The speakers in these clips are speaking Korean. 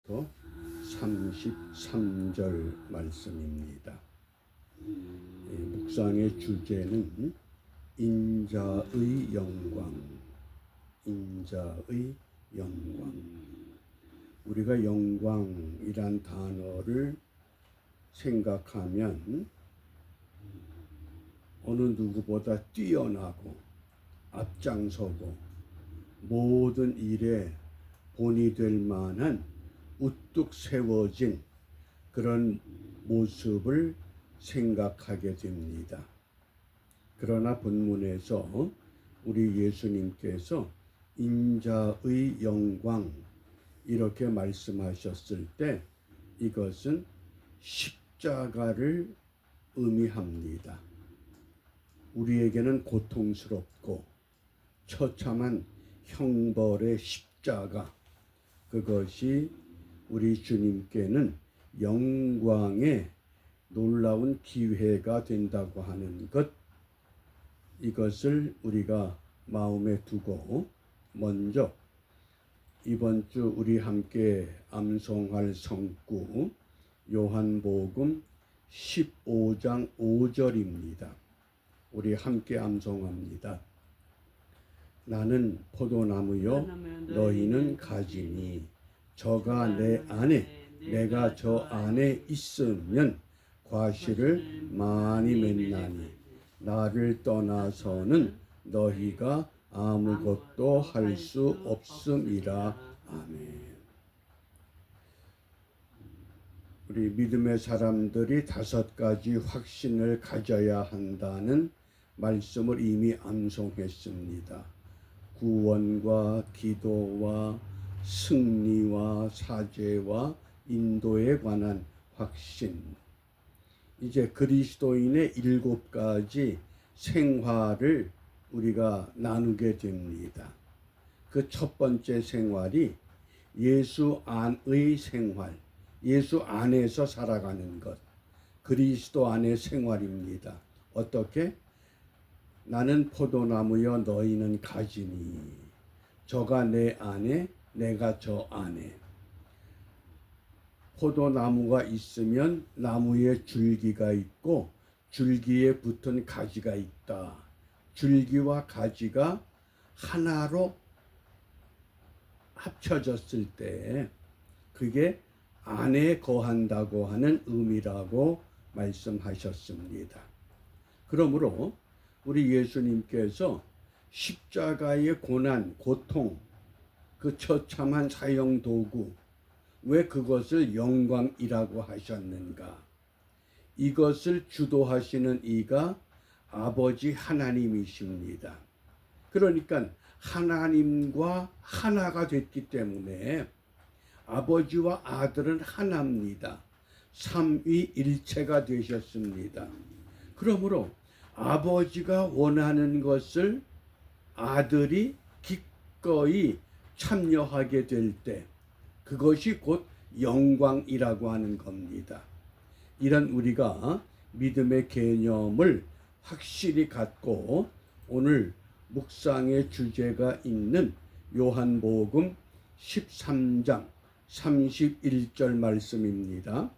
또 33절 말씀입니다. 묵상의 주제는 인자의 영광, 인자의 영광. 우리가 영광이란 단어를 생각하면 어느 누구보다 뛰어나고 앞장서고 모든 일에 본이 될 만한 우뚝 세워진 그런 모습을 생각하게 됩니다. 그러나 본문에서 우리 예수님께서 인자의 영광 이렇게 말씀하셨을 때 이것은 십자가를 의미합니다. 우리에게는 고통스럽고 처참한 형벌의 십자가, 그것이 우리 주님께는 영광의 놀라운 기회가 된다고 하는 것, 이것을 우리가 마음에 두고 먼저 이번 주 우리 함께 암송할 성구 요한복음 15장 5절입니다. 우리 함께 암송합니다. 나는 포도나무요 너희는 가지니 저가 내 안에 내가 저 안에 있으면 과실을 많이 맺나니 나를 떠나서는 너희가 아무것도 할 수 없음이라. 아멘. 우리 믿음의 사람들이 5가지 확신을 가져야 한다는 말씀을 이미 암송했습니다. 구원과 기도와 승리와 사죄와 인도에 관한 확신. 이제 그리스도인의 7가지 생활을 우리가 나누게 됩니다. 그 첫 번째 생활이 예수 안의 생활, 예수 안에서 살아가는 것, 그리스도 안의 생활입니다. 어떻게? 나는 포도나무여 너희는 가지니 저가 내 안에 내가 저 안에. 포도나무가 있으면 나무에 줄기가 있고 줄기에 붙은 가지가 있다. 줄기와 가지가 하나로 합쳐졌을 때 그게 안에 거한다고 하는 의미라고 말씀하셨습니다. 그러므로 우리 예수님께서 십자가의 고난, 고통, 그 처참한 사형 도구, 왜 그것을 영광이라고 하셨는가? 이것을 주도하시는 이가 아버지 하나님이십니다. 그러니까 하나님과 하나가 됐기 때문에 아버지와 아들은 하나입니다. 삼위일체가 되셨습니다. 그러므로 아버지가 원하는 것을 아들이 기꺼이 참여하게 될 때 그것이 곧 영광이라고 하는 겁니다. 이런 우리가 믿음의 개념을 확실히 갖고 오늘 묵상의 주제가 있는 요한복음 13장 31절 말씀입니다.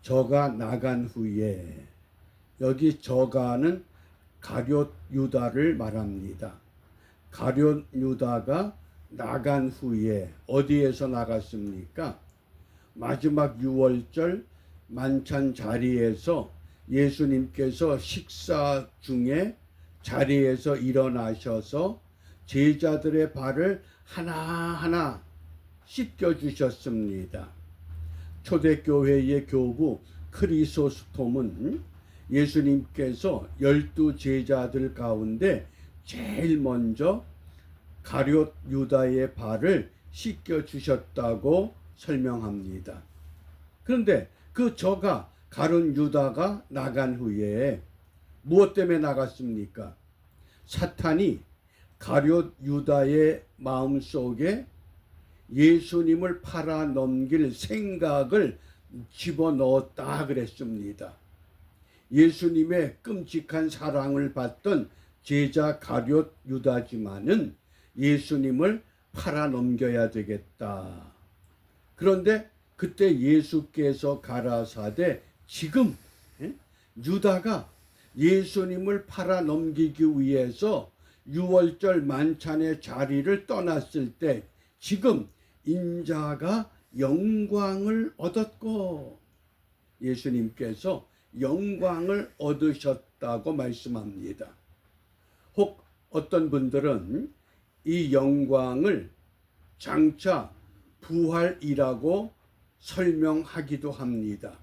저가 나간 후에, 여기 저가는 가룟 유다를 말합니다. 가룟 유다가 나간 후에 어디에서 나갔습니까? 마지막 6월절 만찬 자리에서 예수님께서 식사 중에 자리에서 일어나셔서 제자들의 발을 하나하나 씻겨주셨습니다. 초대교회의 교부 크리소스톰은 예수님께서 12제자들 가운데 제일 먼저 가룟 유다의 발을 씻겨주셨다고 설명합니다. 그런데 그 저가 가룟 유다가 나간 후에 무엇 때문에 나갔습니까? 사탄이 가룟 유다의 마음속에 예수님을 팔아 넘길 생각을 집어넣었다 그랬습니다. 예수님의 끔찍한 사랑을 받던 제자 가룟 유다지만은 예수님을 팔아 넘겨야 되겠다. 그런데 그때 예수께서 가라사대 지금 유다가 예수님을 팔아 넘기기 위해서 유월절 만찬의 자리를 떠났을 때 지금 인자가 영광을 얻었고 예수님께서 영광을 얻으셨다고 말씀합니다. 혹 어떤 분들은 이 영광을 장차 부활이라고 설명하기도 합니다.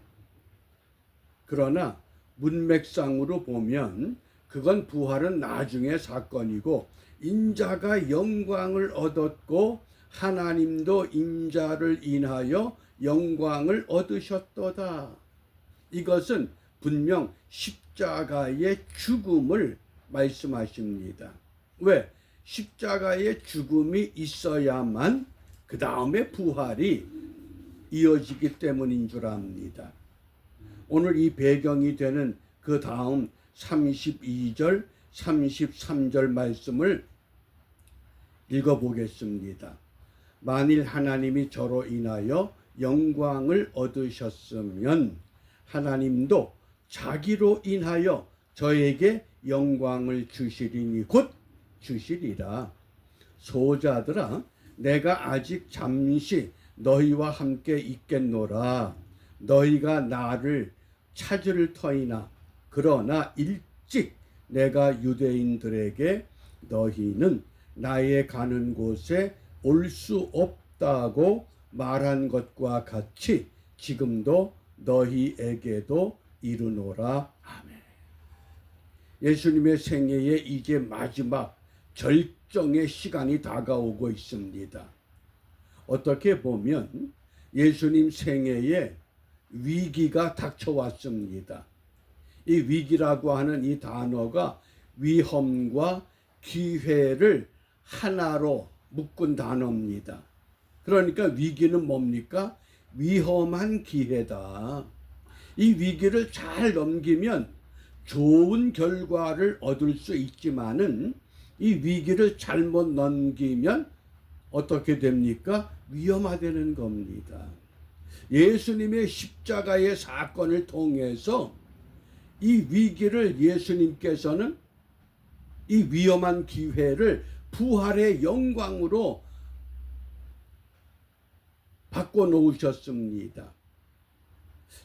그러나 문맥상으로 보면 그건 부활은 나중의 사건이고 인자가 영광을 얻었고 하나님도 인자를 인하여 영광을 얻으셨도다. 이것은 분명 십자가의 죽음을 말씀하십니다. 왜? 십자가의 죽음이 있어야만 그 다음에 부활이 이어지기 때문인 줄 압니다. 오늘 이 배경이 되는 그 다음 32절, 33절 말씀을 읽어보겠습니다. 만일 하나님이 저로 인하여 영광을 얻으셨으면 하나님도 자기로 인하여 저에게 영광을 주시리니 곧 주시리라. 소자들아, 내가 아직 잠시 너희와 함께 있겠노라. 너희가 나를 찾을 터이나 그러나 일찍 내가 유대인들에게 너희는 나의 가는 곳에 올 수 없다고 말한 것과 같이 지금도 너희에게도 이르노라. 아멘. 예수님의 생애의 이제 마지막 절정의 시간이 다가오고 있습니다. 어떻게 보면 예수님 생애에 위기가 닥쳐왔습니다. 이 위기라고 하는 이 단어가 위험과 기회를 하나로 묶은 단어입니다. 그러니까 위기는 뭡니까? 위험한 기회다. 이 위기를 잘 넘기면 좋은 결과를 얻을 수 있지만은 이 위기를 잘못 넘기면 어떻게 됩니까? 위험하다는 겁니다. 예수님의 십자가의 사건을 통해서 이 위기를 예수님께서는 이 위험한 기회를 부활의 영광으로 바꿔놓으셨습니다.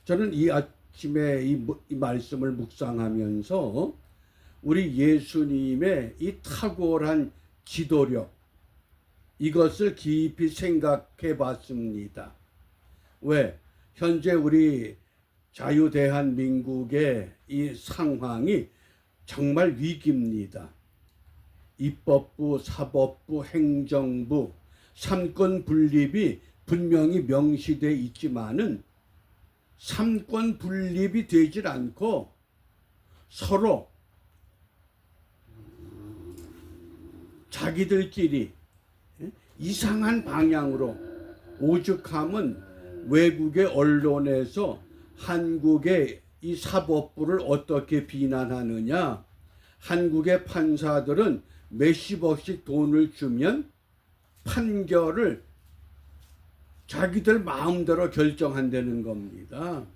저는 이 아침에 이 말씀을 묵상하면서 우리 예수님의 이 탁월한 지도력, 이것을 깊이 생각해 봤습니다. 왜? 현재 우리 자유대한민국의 이 상황이 정말 위기입니다. 입법부, 사법부, 행정부, 삼권 분립이 분명히 명시되어 있지만은 삼권 분립이 되질 않고 서로 자기들끼리 이상한 방향으로, 오죽하면 외국의 언론에서 한국의 이 사법부를 어떻게 비난하느냐, 한국의 판사들은 몇십억씩 돈을 주면 판결을 자기들 마음대로 결정한다는 겁니다.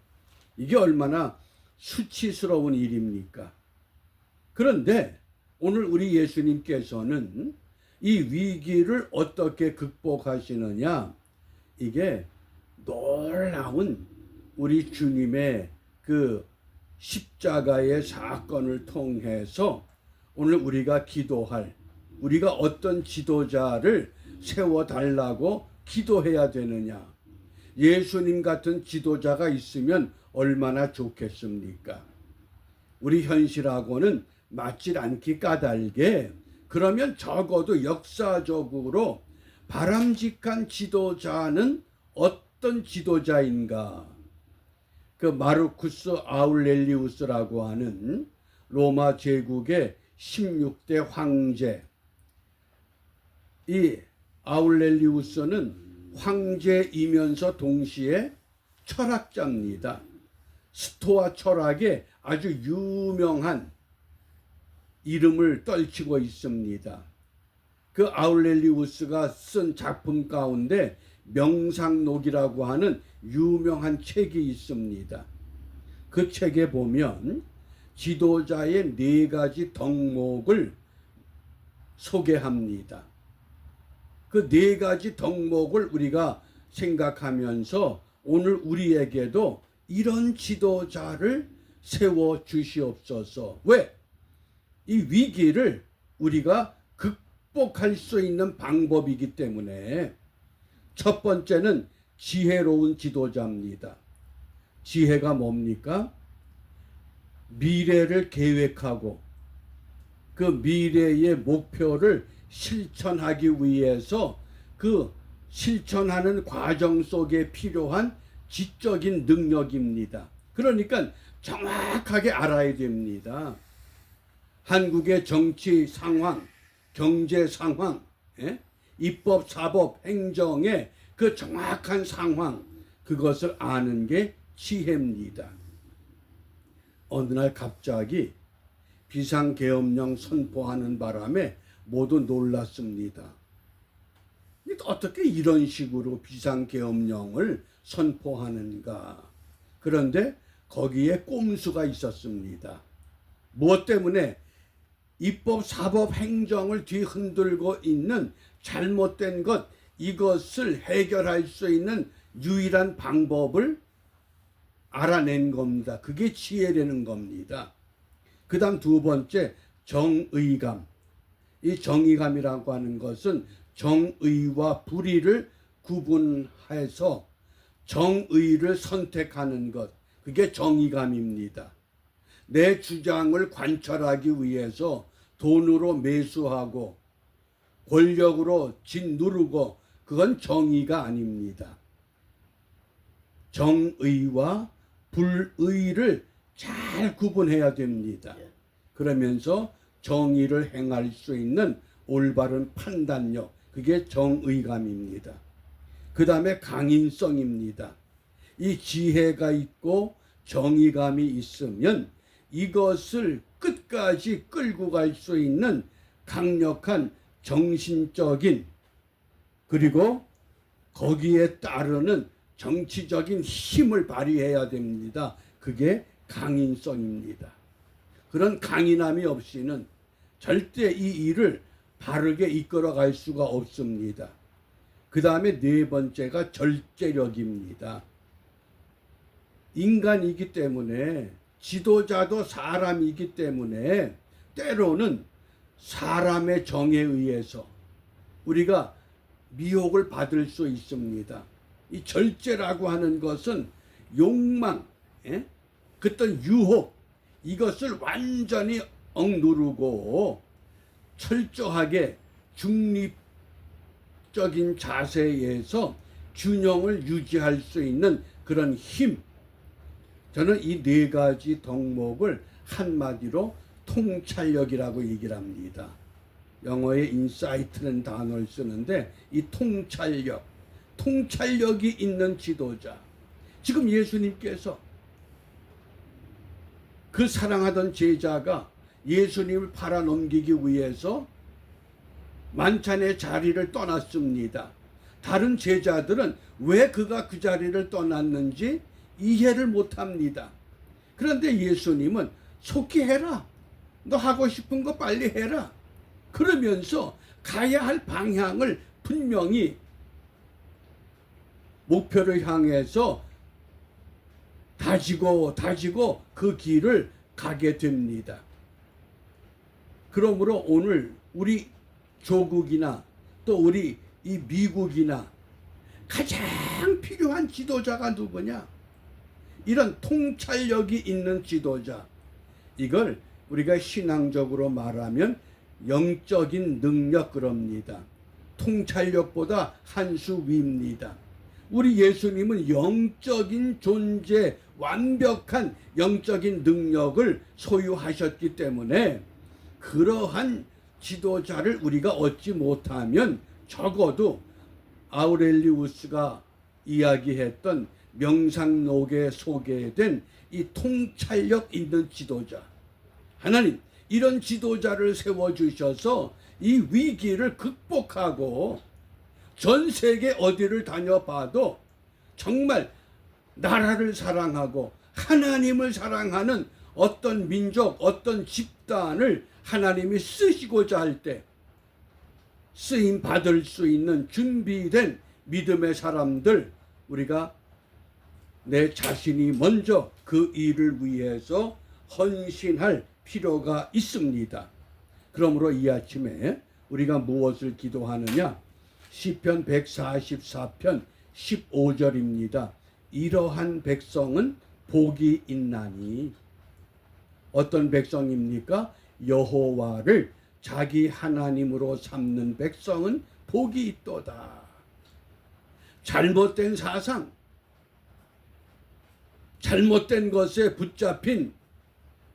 이게 얼마나 수치스러운 일입니까? 그런데 오늘 우리 예수님께서는 이 위기를 어떻게 극복하시느냐, 이게 놀라운 우리 주님의 그 십자가의 사건을 통해서 오늘 우리가 기도할, 우리가 어떤 지도자를 세워달라고 기도해야 되느냐, 예수님 같은 지도자가 있으면 얼마나 좋겠습니까? 우리 현실하고는 맞질 않기 까닭에, 그러면 적어도 역사적으로 바람직한 지도자는 어떤 지도자인가? 그 마르쿠스 아울렐리우스라고 하는 로마 제국의 16대 황제, 이 아울렐리우스는 황제이면서 동시에 철학자입니다. 스토아 철학의 아주 유명한 이름을 떨치고 있습니다. 그 아울렐리우스가 쓴 작품 가운데 명상록이라고 하는 유명한 책이 있습니다. 그 책에 보면 지도자의 4가지 덕목을 소개합니다. 그 4가지 덕목을 우리가 생각하면서 오늘 우리에게도 이런 지도자를 세워 주시옵소서. 왜? 이 위기를 우리가 극복할 수 있는 방법이기 때문에 첫 번째는 지혜로운 지도자입니다. 지혜가 뭡니까? 미래를 계획하고 그 미래의 목표를 실천하기 위해서 그 실천하는 과정 속에 필요한 지적인 능력입니다. 그러니까 정확하게 알아야 됩니다. 한국의 정치 상황, 경제 상황, 입법, 사법, 행정의 그 정확한 상황, 그것을 아는 게 지혜입니다. 어느 날 갑자기 비상계엄령 선포하는 바람에 모두 놀랐습니다. 어떻게 이런 식으로 비상계엄령을 선포하는가? 그런데 거기에 꼼수가 있었습니다. 무엇 때문에? 입법, 사법, 행정을 뒤흔들고 있는 잘못된 것, 이것을 해결할 수 있는 유일한 방법을 알아낸 겁니다. 그게 지혜라는 겁니다. 그 다음 2번째, 정의감. 이 정의감이라고 하는 것은 정의와 불의를 구분해서 정의를 선택하는 것, 그게 정의감입니다. 내 주장을 관철하기 위해서 돈으로 매수하고 권력으로 짓누르고, 그건 정의가 아닙니다. 정의와 불의를 잘 구분해야 됩니다. 그러면서 정의를 행할 수 있는 올바른 판단력, 그게 정의감입니다. 그 다음에 강인성입니다. 이 지혜가 있고 정의감이 있으면 이것을 끝까지 끌고 갈 수 있는 강력한 정신적인, 그리고 거기에 따르는 정치적인 힘을 발휘해야 됩니다. 그게 강인성입니다. 그런 강인함이 없이는 절대 이 일을 바르게 이끌어갈 수가 없습니다. 그 다음에 4번째가 절제력입니다. 인간이기 때문에, 지도자도 사람이기 때문에 때로는 사람의 정에 의해서 우리가 미혹을 받을 수 있습니다. 이 절제라고 하는 것은 욕망, 그떤 유혹, 이것을 완전히 억누르고 철저하게 중립적인 자세에서 균형을 유지할 수 있는 그런 힘. 저는 이 4가지 덕목을 한마디로 통찰력이라고 얘기를 합니다. 영어의 인사이트라는 단어를 쓰는데 이 통찰력이 있는 지도자. 지금 예수님께서 그 사랑하던 제자가 예수님을 팔아넘기기 위해서 만찬의 자리를 떠났습니다. 다른 제자들은 왜 그가 그 자리를 떠났는지 이해를 못합니다. 그런데 예수님은 속히 해라. 너 하고 싶은 거 빨리 해라. 그러면서 가야 할 방향을 분명히 목표를 향해서 다지고 그 길을 가게 됩니다. 그러므로 오늘 우리 조국이나 또 우리 이 미국이나 가장 필요한 지도자가 누구냐? 이런 통찰력이 있는 지도자. 이걸 우리가 신앙적으로 말하면 영적인 능력 그럽니다. 통찰력보다 한 수 위입니다. 우리 예수님은 영적인 존재, 완벽한 영적인 능력을 소유하셨기 때문에 그러한 지도자를 우리가 얻지 못하면 적어도 아우렐리우스가 이야기했던 명상록에 소개된 이 통찰력 있는 지도자, 하나님 이런 지도자를 세워주셔서 이 위기를 극복하고 전 세계 어디를 다녀봐도 정말 나라를 사랑하고 하나님을 사랑하는 어떤 민족, 어떤 집단을 하나님이 쓰시고자 할 때 쓰임 받을 수 있는 준비된 믿음의 사람들, 우리가 내 자신이 먼저 그 일을 위해서 헌신할 필요가 있습니다. 그러므로 이 아침에 우리가 무엇을 기도하느냐? 시편 144편 15절입니다. 이러한 백성은 복이 있나니. 어떤 백성입니까? 여호와를 자기 하나님으로 삼는 백성은 복이 있도다. 잘못된 사상, 잘못된 것에 붙잡힌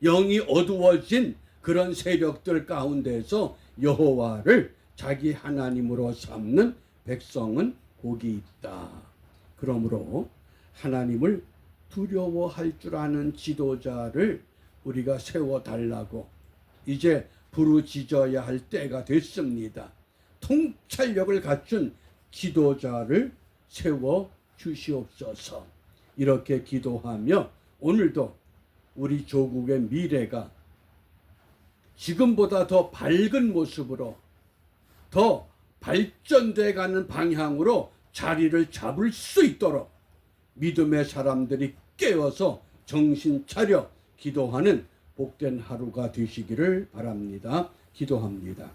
영이 어두워진 그런 세력들 가운데서 여호와를 자기 하나님으로 삼는 백성은 복이 있다. 그러므로 하나님을 두려워할 줄 아는 지도자를 우리가 세워달라고 이제 부르짖어야 할 때가 됐습니다. 통찰력을 갖춘 지도자를 세워 주시옵소서. 이렇게 기도하며 오늘도 우리 조국의 미래가 지금보다 더 밝은 모습으로 더 발전돼 가는 방향으로 자리를 잡을 수 있도록 믿음의 사람들이 깨어서 정신 차려 기도하는 복된 하루가 되시기를 바랍니다. 기도합니다.